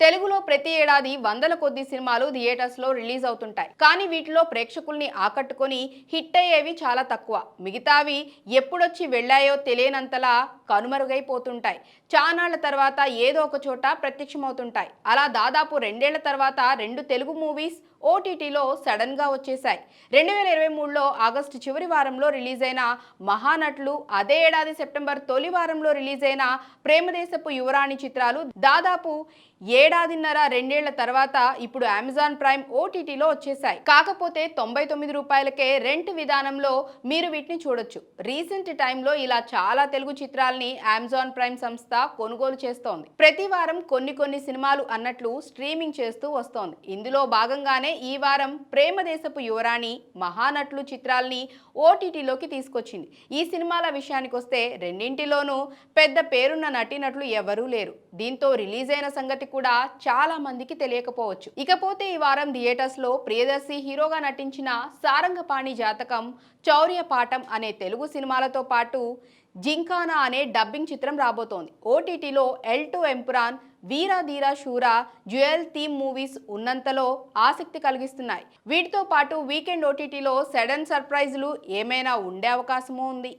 తెలుగులో ప్రతి ఏడాది వందల కొద్ది సినిమాలు థియేటర్స్లో రిలీజ్ అవుతుంటాయి. కానీ వీటిలో ప్రేక్షకుల్ని ఆకట్టుకొని హిట్ అయ్యేవి చాలా తక్కువ. మిగతావి ఎప్పుడొచ్చి వెళ్ళాయో తెలియనంతలా కనుమరుగైపోతుంటాయి. చానాళ్ల తర్వాత ఏదో ఒక చోట ప్రత్యక్షమవుతుంటాయి. అలా దాదాపు రెండేళ్ల తర్వాత రెండు తెలుగు మూవీస్ ఓటీటీలో సడన్ గా వచ్చేశాయి. 2023లో ఆగస్టు చివరి వారంలో రిలీజ్ అయిన మహానటులు, అదే ఏడాది సెప్టెంబర్ తొలి వారంలో రిలీజ్ అయిన ప్రేమదేశపు యువరాణి చిత్రాలు దాదాపు ఏడాదిన్నర రెండేళ్ల తర్వాత ఇప్పుడు అమెజాన్ ప్రైమ్ ఓటీటీలో వచ్చేసాయి. కాకపోతే రూ. 99కే రెంట్ విధానంలో మీరు వీటిని చూడొచ్చు. రీసెంట్ టైంలో ఇలా చాలా తెలుగు చిత్రాల్ని అమెజాన్ ప్రైమ్ సంస్థ కొనుగోలు చేస్తోంది. ప్రతి వారం కొన్ని సినిమాలు అన్నట్లు స్ట్రీమింగ్ చేస్తూ వస్తోంది. ఇందులో భాగంగానే ఈ వారం ప్రేమదేశపు యువరాణి, మహానటులు చిత్రాల్ని ఓటీటీలోకి తీసుకొచ్చింది. ఈ సినిమాల విషయానికొస్తే రెండింటిలోనూ పెద్ద పేరున్న నటీనటులు ఎవరూ లేరు. దీంతో రిలీజ్ అయిన సంగతి కూడా చాలా మందికి తెలియకపోవచ్చు. ఇకపోతే ఈ వారం థియేటర్స్ లో ప్రియదర్శి హీరోగా నటించిన సారంగపాణి జాతకం, చౌర్య పాఠం అనే తెలుగు సినిమాలతో పాటు జింకానా అనే డబ్బింగ్ చిత్రం రాబోతోంది. ఓటీటీలో ఎల్2 ఎంపురాన్, వీరా ధీరా శూరా, జ్యుయల్ థీమ్ మూవీస్ ఉన్నంతలో ఆసక్తి కలిగిస్తున్నాయి. వీటితో పాటు వీకెండ్ ఓటీటీలో సడన్ సర్ప్రైజ్లు ఏమైనా ఉండే అవకాశమూ ఉంది.